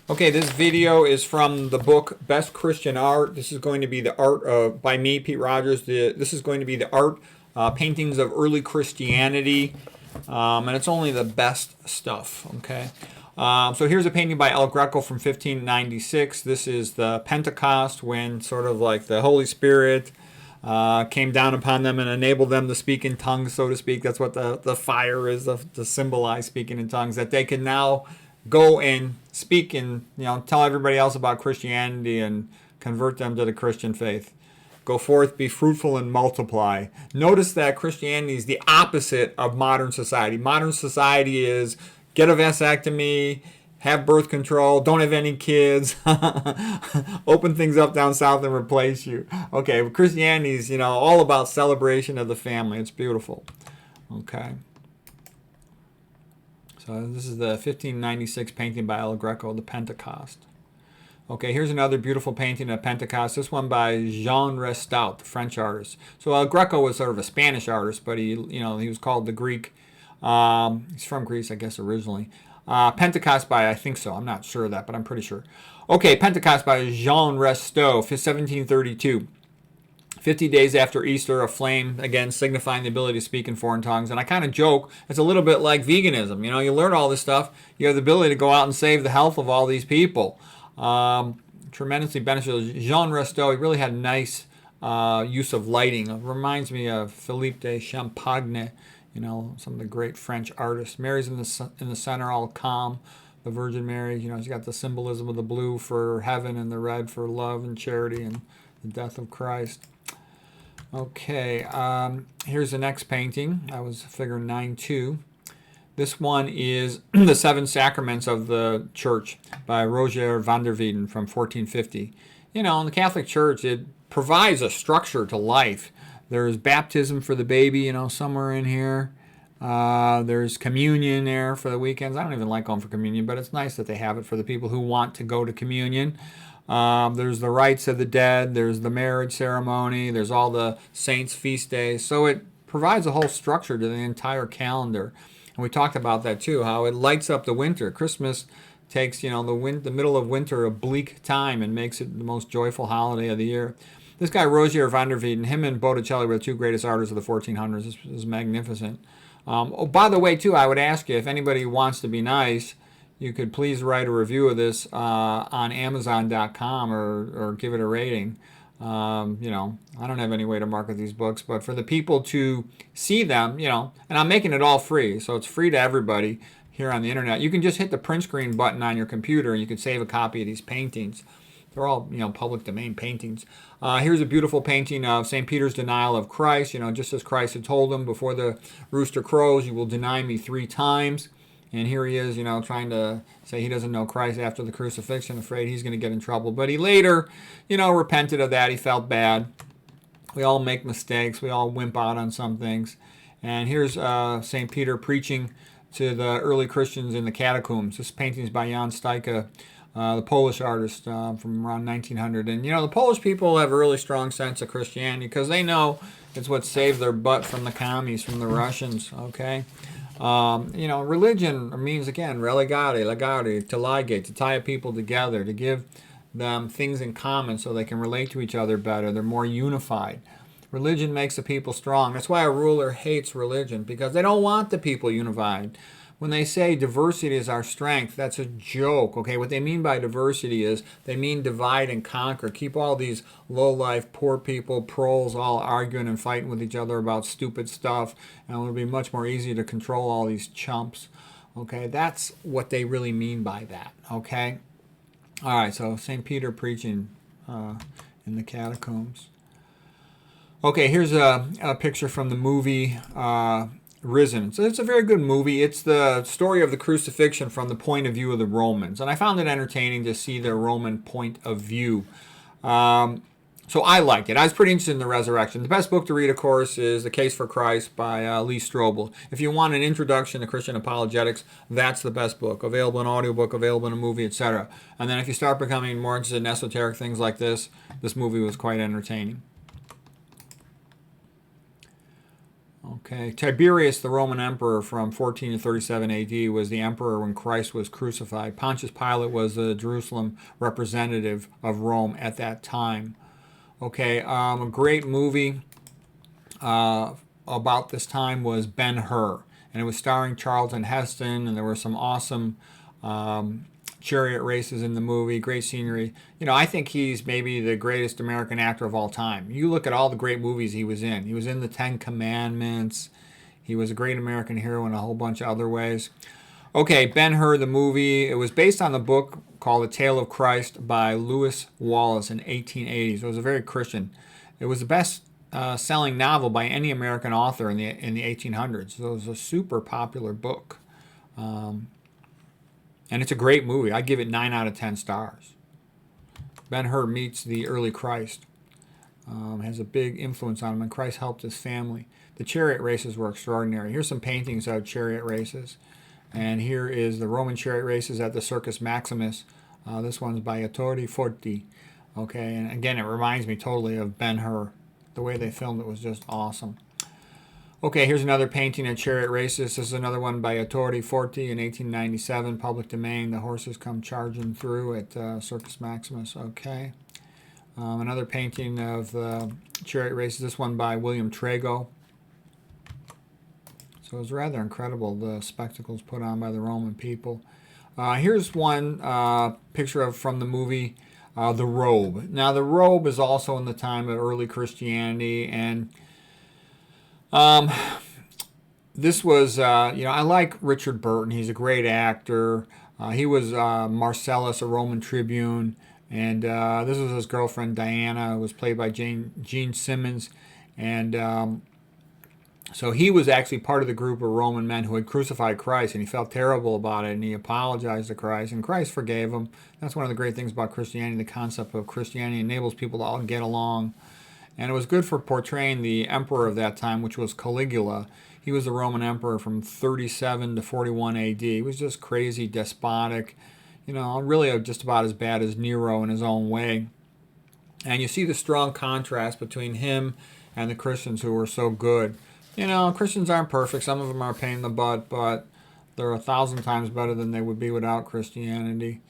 Okay, this video is from the book Best Christian Art. This is going to be the art by me, Pete Rogers. This is going to be the art paintings of early Christianity, and it's only the best stuff. Okay, so here's a painting by El Greco from 1596. This is the Pentecost, when sort of like the Holy Spirit came down upon them and enabled them to speak in tongues, so to speak. That's what the fire is, to symbolize speaking in tongues, that they can now go and speak and tell everybody else about Christianity and convert them to the Christian faith. Go forth, be fruitful, and multiply. Notice that Christianity is the opposite of modern society. Modern society is get a vasectomy, have birth control, don't have any kids, open things up down south and replace you. Okay, Christianity is all about celebration of the family. It's beautiful. Okay. So this is the 1596 painting by El Greco, the Pentecost. Okay, here's another beautiful painting of Pentecost. This one by Jean Restout, the French artist. So El Greco was sort of a Spanish artist, but he was called the Greek. He's from Greece, I guess, originally. Pentecost by, I think so, I'm not sure of that, but I'm pretty sure. Okay, Pentecost by Jean Restout, 1732. 50 days after Easter, a flame, again, signifying the ability to speak in foreign tongues. And I kind of joke, it's a little bit like veganism. You learn all this stuff, you have the ability to go out and save the health of all these people. Tremendously beneficial. Jean Restout, he really had a nice use of lighting. It reminds me of Philippe de Champagne, some of the great French artists. Mary's in the center, all calm. The Virgin Mary, she's got the symbolism of the blue for heaven and the red for love and charity and the death of Christ. Okay, here's the next painting. That was figure 9-2. This one is The Seven Sacraments of the Church by Roger van der Weyden from 1450. In the Catholic Church, it provides a structure to life. There's baptism for the baby, somewhere in here. There's communion there for the weekends. I don't even like going for communion, but it's nice that they have it for the people who want to go to communion. There's the rites of the dead. There's the marriage ceremony. There's all the saints' feast days. So it provides a whole structure to the entire calendar. And we talked about that too, how it lights up the winter. Christmas takes, the middle of winter, a bleak time, and makes it the most joyful holiday of the year. This guy, Roger van der Weyden, him and Botticelli were the two greatest artists of the 1400s. This is magnificent. By the way, too, I would ask you, if anybody wants to be nice, you could please write a review of this on Amazon.com or give it a rating. I don't have any way to market these books, but for the people to see them, and I'm making it all free, so it's free to everybody here on the internet. You can just hit the print screen button on your computer and you can save a copy of these paintings. They're all, public domain paintings. Here's a beautiful painting of St. Peter's denial of Christ. Just as Christ had told him, before the rooster crows, you will deny me 3 times. And here he is, trying to say he doesn't know Christ after the crucifixion, afraid he's going to get in trouble. But he later, repented of that. He felt bad. We all make mistakes. We all wimp out on some things. And here's St. Peter preaching to the early Christians in the catacombs. This painting is by Jan Stuyka, the Polish artist from around 1900. And, the Polish people have a really strong sense of Christianity because they know it's what saved their butt from the commies, from the Russians, okay? Religion means, again, religare, legare, to ligate, to tie people together, to give them things in common so they can relate to each other better. They're more unified. Religion makes the people strong. That's why a ruler hates religion, because they don't want the people unified. When they say diversity is our strength, that's a joke, okay? What they mean by diversity is they mean divide and conquer. Keep all these low-life, poor people, proles, all arguing and fighting with each other about stupid stuff, and it'll be much more easy to control all these chumps, okay? That's what they really mean by that, okay? All right, so St. Peter preaching in the catacombs. Okay, here's a picture from the movie Risen. So it's a very good movie. It's the story of the crucifixion from the point of view of the Romans. And I found it entertaining to see their Roman point of view. So I liked it. I was pretty interested in the resurrection. The best book to read, of course, is The Case for Christ by Lee Strobel. If you want an introduction to Christian apologetics, that's the best book. Available in audiobook, available in a movie, etc. And then if you start becoming more interested in esoteric things like this movie was quite entertaining. Okay, Tiberius, the Roman emperor from 14 to 37 AD, was the emperor when Christ was crucified. Pontius Pilate was the Jerusalem representative of Rome at that time. Okay, a great movie about this time was Ben-Hur, and it was starring Charlton Heston, and there were some awesome chariot races in the movie, great scenery. You know, I think he's maybe the greatest American actor of all time. You look at all the great movies he was in. He was in the Ten Commandments. He was a great American hero in a whole bunch of other ways. Okay, Ben-Hur, the movie. It was based on the book called The Tale of Christ by Lewis Wallace in 1880. So it was a very Christian. It was the best selling novel by any American author in the 1800s. So it was a super popular book. And it's a great movie. I give it 9 out of 10 stars. Ben-Hur meets the early Christ. Has a big influence on him, and Christ helped his family. The chariot races were extraordinary. Here's some paintings of chariot races. And here is the Roman chariot races at the Circus Maximus. This one's by Ettore Forti. Okay, and again, it reminds me totally of Ben-Hur. The way they filmed it was just awesome. Okay, here's another painting of chariot races. This is another one by Ettore Forti in 1897, public domain. The horses come charging through at Circus Maximus. Okay. Another painting of the chariot races. This one by Wm Bougereau. So it was rather incredible, the spectacles put on by the Roman people. Here's one picture from the movie The Robe. Now, the robe is also in the time of early Christianity, and this was, I like Richard Burton. He's a great actor. He was Marcellus, a Roman tribune, and this was his girlfriend Diana, who was played by Gene Simmons, and so he was actually part of the group of Roman men who had crucified Christ, and he felt terrible about it, and he apologized to Christ, and Christ forgave him. That's one of the great things about Christianity. The concept of Christianity enables people to all get along. And it was good for portraying the emperor of that time, which was Caligula. He was the Roman emperor from 37 to 41 AD. He was just crazy, despotic, really just about as bad as Nero in his own way. And you see the strong contrast between him and the Christians who were so good. Christians aren't perfect. Some of them are a pain in the butt, but they're 1,000 times better than they would be without Christianity.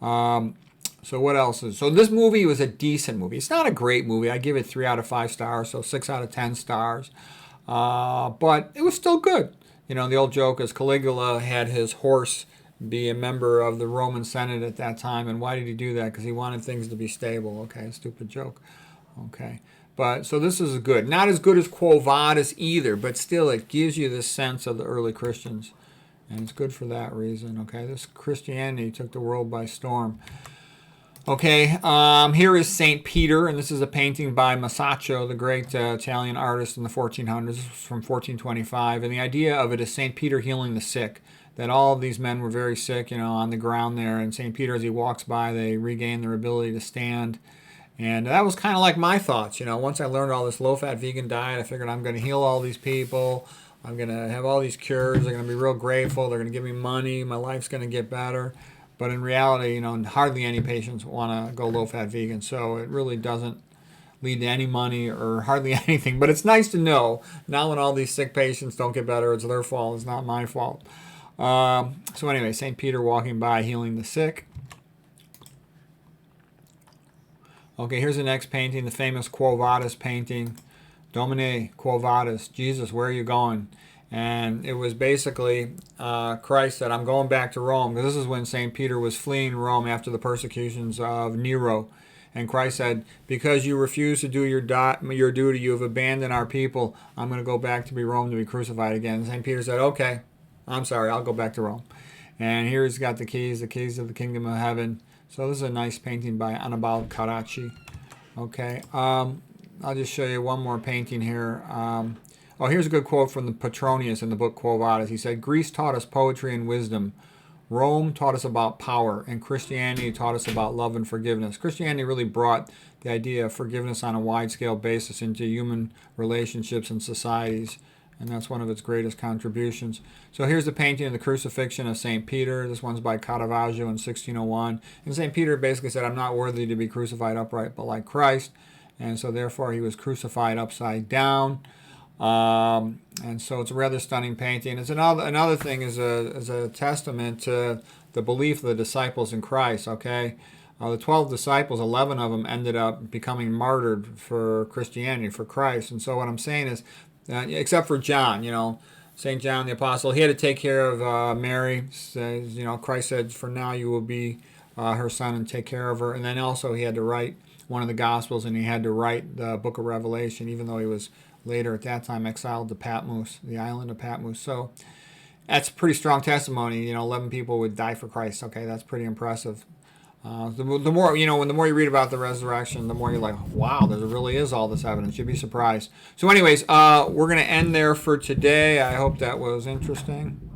So what else is? So this movie was a decent movie. It's not a great movie. I give it 3 out of 5 stars, so 6 out of 10 stars. But it was still good. The old joke is Caligula had his horse be a member of the Roman Senate at that time. And why did he do that? Because he wanted things to be stable. Okay, stupid joke. Okay. But so this is good. Not as good as Quo Vadis either, but still it gives you this sense of the early Christians. And it's good for that reason. Okay, this Christianity took the world by storm. Okay, here is St. Peter, and this is a painting by Masaccio, the great Italian artist in the 1400s. This was from 1425, and the idea of it is St. Peter healing the sick, that all of these men were very sick, on the ground there, and St. Peter, as he walks by, they regain their ability to stand. And that was kind of like my thoughts, once I learned all this low-fat vegan diet, I figured I'm going to heal all these people, I'm going to have all these cures, they're going to be real grateful, they're going to give me money, my life's going to get better. But in reality, hardly any patients want to go low-fat vegan, so it really doesn't lead to any money or hardly anything. But it's nice to know now when all these sick patients don't get better, it's their fault, it's not my fault. So anyway, St. Peter walking by, healing the sick. Okay, here's the next painting, the famous Quo Vadis painting. Domine, Quo Vadis, Jesus, where are you going? And it was basically Christ said, I'm going back to Rome. Because this is when St. Peter was fleeing Rome after the persecutions of Nero. And Christ said, because you refuse to do your duty, you have abandoned our people. I'm going to go back to be Rome to be crucified again. And St. Peter said, okay, I'm sorry, I'll go back to Rome. And here he's got the keys of the kingdom of heaven. So this is a nice painting by Annibale Carracci. Okay, I'll just show you one more painting here. Here's a good quote from the Petronius in the book Quo Vadis. He said, Greece taught us poetry and wisdom. Rome taught us about power. And Christianity taught us about love and forgiveness. Christianity really brought the idea of forgiveness on a wide-scale basis into human relationships and societies. And that's one of its greatest contributions. So here's the painting of the crucifixion of St. Peter. This one's by Caravaggio in 1601. And St. Peter basically said, I'm not worthy to be crucified upright, but like Christ. And so therefore he was crucified upside down. And so it's a rather stunning painting. It's another thing is a testament to the belief of the disciples in Christ. Okay, the 12 disciples, 11 of them ended up becoming martyred for Christianity, for Christ. And so what I'm saying is, except for John, St. John the Apostle, he had to take care of Mary. Says, Christ said, "For now you will be her son and take care of her." And then also he had to write one of the Gospels, and he had to write the book of Revelation, even though he was later at that time exiled to Patmos, the island of Patmos. So that's pretty strong testimony. 11 people would die for Christ. Okay, that's pretty impressive. The more when the more you read about the resurrection, the more you're like, wow, there really is all this evidence. You'd be surprised. So, anyways, we're gonna end there for today. I hope that was interesting.